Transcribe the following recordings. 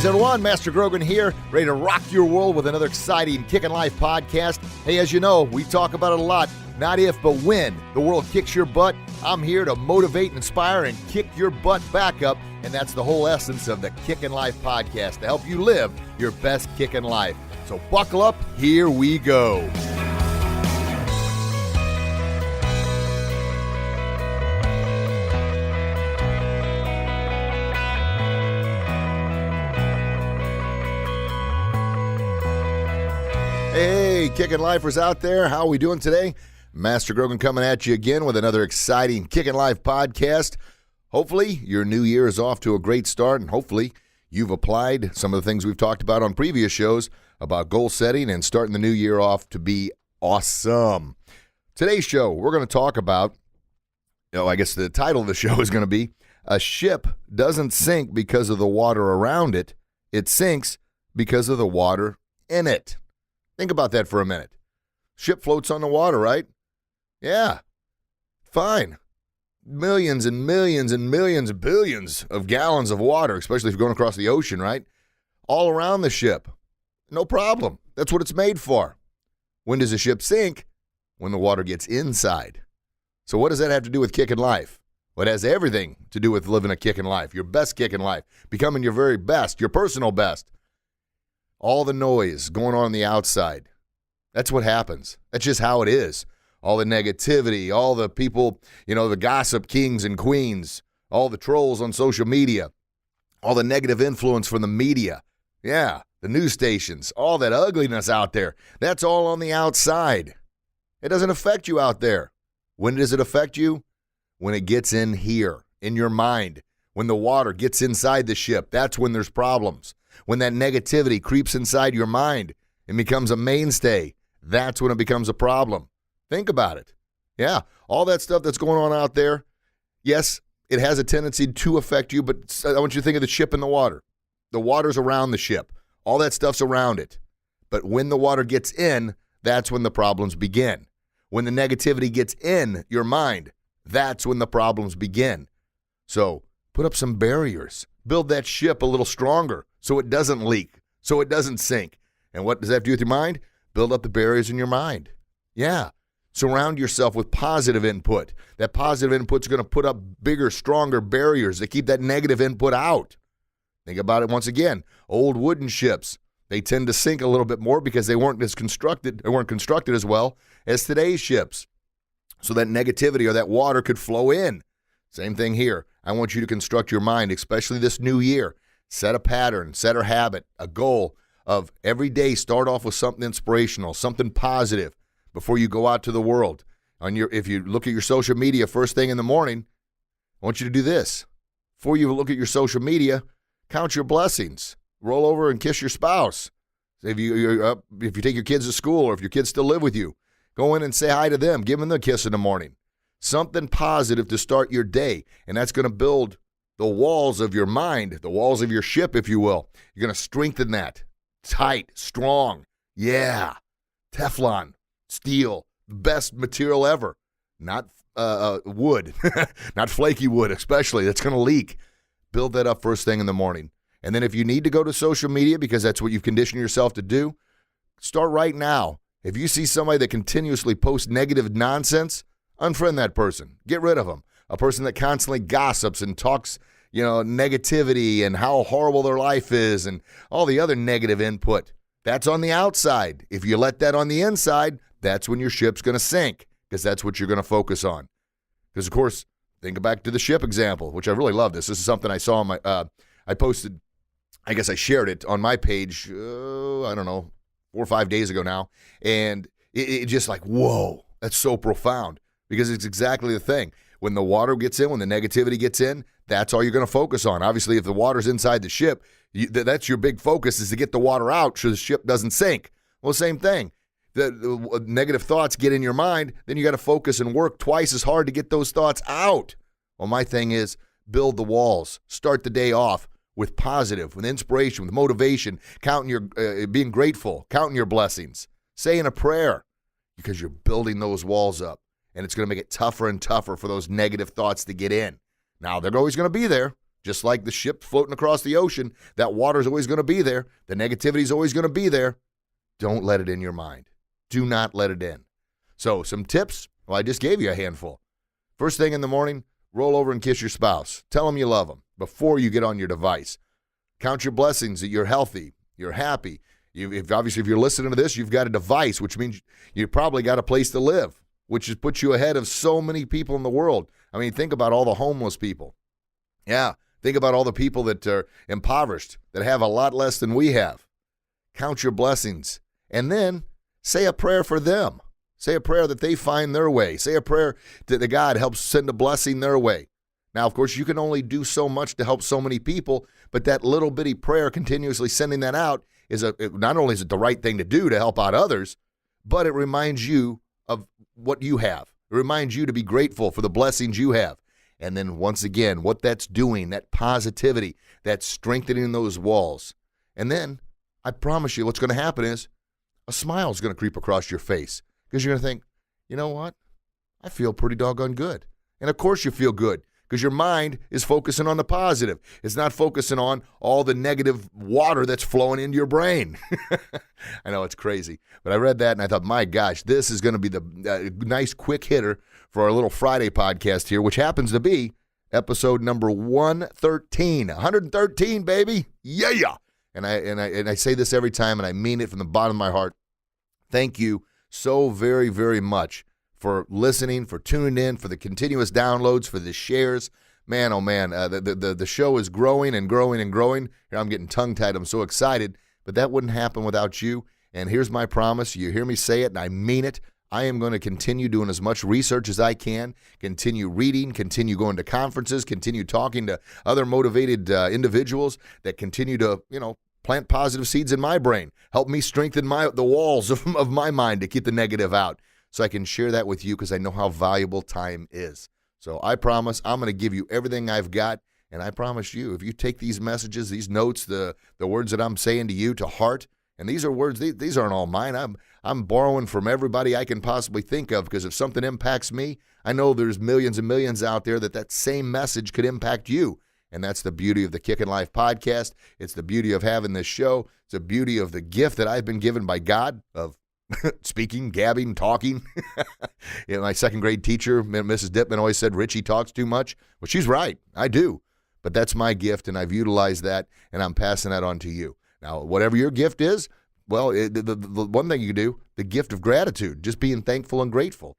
Greetings, everyone. Master Grogan here, ready to rock your world with another exciting Kickin' Life podcast. Hey, as you know, we talk about it a lot. Not if, but when the world kicks your butt, I'm here to motivate, inspire, and kick your butt back up. And that's the whole essence of the Kickin' Life podcast, to help you live your best Kickin' Life. So buckle up, here we go. Hey, Kickin' Lifers out there, how are we doing today? Master Grogan coming at you again with another exciting Kickin' Life podcast. Hopefully, your new year is off to a great start, and hopefully, you've applied some of the things we've talked about on previous shows about goal setting and starting the new year off to be awesome. Today's show, we're going to talk about, I guess the title of the show is going to be, a ship doesn't sink because of the water around it. It sinks because of the water in it. Think about that for a minute. Ship floats on the water, right? Yeah, fine. Millions and millions and millions, billions of gallons of water, especially if you're going across the ocean, right? All around the ship. No problem. That's what it's made for. When does a ship sink? When the water gets inside. So what does that have to do with Kickin' Life? Well, it has everything to do with living a Kickin' Life, your best Kickin' Life, becoming your very best, your personal best. All the noise going on the outside. That's what happens. That's just how it is. All the negativity, all the people, the gossip kings and queens, all the trolls on social media, all the negative influence from the media. Yeah, the news stations, all that ugliness out there. That's all on the outside. It doesn't affect you out there. When does it affect you? When it gets in here, in your mind. When the water gets inside the ship, that's when there's problems. When that negativity creeps inside your mind and becomes a mainstay, that's when it becomes a problem. Think about it. Yeah, all that stuff that's going on out there, yes, it has a tendency to affect you, but I want you to think of the ship in the water. The water's around the ship. All that stuff's around it. But when the water gets in, that's when the problems begin. When the negativity gets in your mind, that's when the problems begin. So put up some barriers. Build that ship a little stronger so it doesn't leak, so it doesn't sink. And what does that have to do with your mind? Build up the barriers in your mind. Yeah. Surround yourself with positive input. That positive input's going to put up bigger, stronger barriers that keep that negative input out. Think about it once again. Old wooden ships, they tend to sink a little bit more because they weren't constructed as well as today's ships. So that negativity or that water could flow in. Same thing here. I want you to construct your mind, especially this new year. Set a pattern, set a habit, a goal of every day start off with something inspirational, something positive before you go out to the world. If you look at your social media first thing in the morning, I want you to do this. Before you look at your social media, count your blessings. Roll over and kiss your spouse. If you take your kids to school or if your kids still live with you, go in and say hi to them. Give them the kiss in the morning. Something positive to start your day, and that's going to build the walls of your mind, the walls of your ship, if you will. You're going to strengthen that. Tight, strong. Yeah. Teflon, steel, the best material ever. Not wood, not flaky wood especially. That's going to leak. Build that up first thing in the morning. And then if you need to go to social media because that's what you've conditioned yourself to do, start right now. If you see somebody that continuously posts negative nonsense, unfriend that person. Get rid of them. A person that constantly gossips and talks, negativity and how horrible their life is and all the other negative input. That's on the outside. If you let that on the inside, that's when your ship's going to sink because that's what you're going to focus on. Because, of course, think back to the ship example, which I really love this. This is something I saw on my, I posted, I guess I shared it on my page, 4 or 5 days ago now. And it just like, whoa, that's so profound. Because it's exactly the thing. When the water gets in, when the negativity gets in, that's all you're going to focus on. Obviously, if the water's inside the ship, that's your big focus is to get the water out so the ship doesn't sink. Well, same thing. The negative thoughts get in your mind, then you got to focus and work twice as hard to get those thoughts out. Well, my thing is build the walls. Start the day off with positive, with inspiration, with motivation, counting your, being grateful, counting your blessings, saying a prayer because you're building those walls up. And it's going to make it tougher and tougher for those negative thoughts to get in. Now, they're always going to be there. Just like the ship floating across the ocean, that water is always going to be there. The negativity is always going to be there. Don't let it in your mind. Do not let it in. So some tips. Well, I just gave you a handful. First thing in the morning, roll over and kiss your spouse. Tell them you love them before you get on your device. Count your blessings that you're healthy, you're happy. If you're listening to this, you've got a device, which means you probably got a place to live, which has put you ahead of so many people in the world. I mean, think about all the homeless people. Yeah, think about all the people that are impoverished, that have a lot less than we have. Count your blessings. And then say a prayer for them. Say a prayer that they find their way. Say a prayer that God helps send a blessing their way. Now, of course, you can only do so much to help so many people, but that little bitty prayer, continuously sending that out, not only is it the right thing to do to help out others, but it reminds you of what you have. It reminds you to be grateful for the blessings you have. And then once again, what that's doing, that positivity, that's strengthening those walls. And then I promise you what's going to happen is a smile is going to creep across your face because you're going to think, you know what? I feel pretty doggone good. And of course you feel good, because your mind is focusing on the positive. It's not focusing on all the negative water that's flowing into your brain. I know it's crazy, but I read that and I thought, my gosh, this is going to be the nice quick hitter for our little Friday podcast here, which happens to be episode number 113. 113, baby. Yeah. And I say this every time, and I mean it from the bottom of my heart. Thank you so very, very much for listening, for tuning in, for the continuous downloads, for the shares. Man, oh man, the show is growing and growing and growing. Here, I'm getting tongue-tied. I'm so excited, but that wouldn't happen without you. And here's my promise. You hear me say it, and I mean it. I am going to continue doing as much research as I can, continue reading, continue going to conferences, continue talking to other motivated individuals that continue to, plant positive seeds in my brain, help me strengthen the walls of my mind to keep the negative out. So I can share that with you because I know how valuable time is. So I promise I'm going to give you everything I've got. And I promise you, if you take these messages, these notes, the words that I'm saying to you to heart, and these are words, these aren't all mine. I'm borrowing from everybody I can possibly think of, because if something impacts me, I know there's millions and millions out there that same message could impact you. And that's the beauty of the Kickin' Life podcast. It's the beauty of having this show. It's the beauty of the gift that I've been given by God of speaking, gabbing, talking. My second grade teacher, Mrs. Dittman, always said, Richie talks too much. Well, she's right. I do. But that's my gift, and I've utilized that, and I'm passing that on to you. Now, whatever your gift is, well, the one thing you can do, the gift of gratitude, just being thankful and grateful.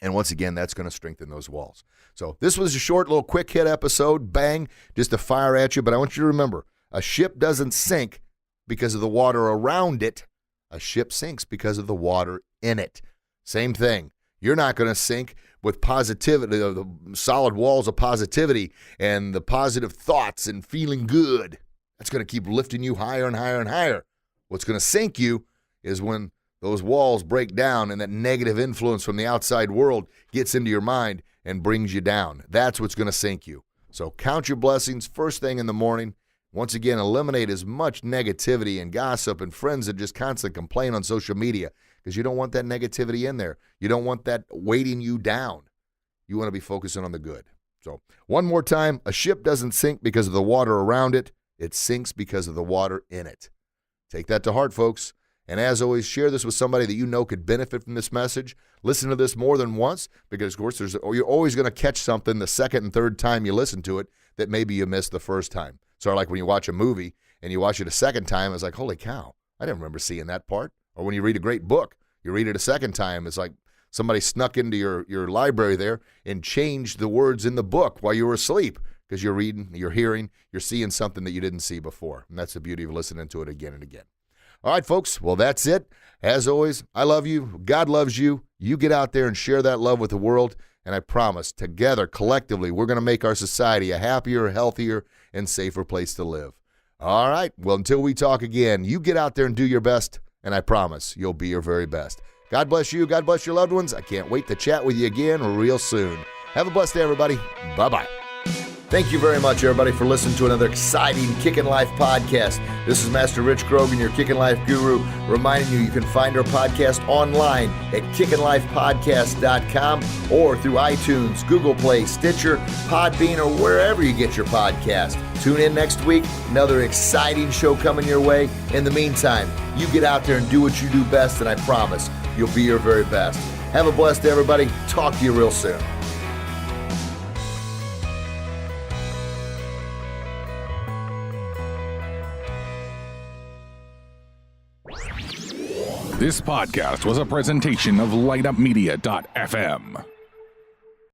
And once again, that's going to strengthen those walls. So this was a short little quick hit episode, bang, just to fire at you. But I want you to remember, a ship doesn't sink because of the water around it. A ship sinks because of the water in it. Same thing. You're not going to sink with positivity, the solid walls of positivity and the positive thoughts and feeling good. That's going to keep lifting you higher and higher and higher. What's going to sink you is when those walls break down and that negative influence from the outside world gets into your mind and brings you down. That's what's going to sink you. So count your blessings first thing in the morning. Once again, eliminate as much negativity and gossip and friends that just constantly complain on social media, because you don't want that negativity in there. You don't want that weighting you down. You want to be focusing on the good. So one more time, a ship doesn't sink because of the water around it. It sinks because of the water in it. Take that to heart, folks. And as always, share this with somebody that you know could benefit from this message. Listen to this more than once, because, of course, you're always going to catch something the second and third time you listen to it that maybe you missed the first time. So like when you watch a movie and you watch it a second time, it's like, holy cow, I didn't remember seeing that part. Or when you read a great book, you read it a second time, it's like somebody snuck into your library there and changed the words in the book while you were asleep, because you're reading, you're hearing, you're seeing something that you didn't see before. And that's the beauty of listening to it again and again. All right, folks, well, that's it. As always, I love you. God loves you. You get out there and share that love with the world. And I promise, together, collectively, we're going to make our society a happier, healthier, and safer place to live. All right, well, until we talk again, you get out there and do your best, and I promise you'll be your very best. God bless you. God bless your loved ones. I can't wait to chat with you again real soon. Have a blessed day, everybody. Bye-bye. Thank you very much, everybody, for listening to another exciting Kickin' Life podcast. This is Master Rich Grogan, your Kickin' Life guru, reminding you can find our podcast online at kickinlifepodcast.com or through iTunes, Google Play, Stitcher, Podbean, or wherever you get your podcast. Tune in next week. Another exciting show coming your way. In the meantime, you get out there and do what you do best, and I promise you'll be your very best. Have a blessed day, everybody. Talk to you real soon. This podcast was a presentation of LightUpMedia.fm.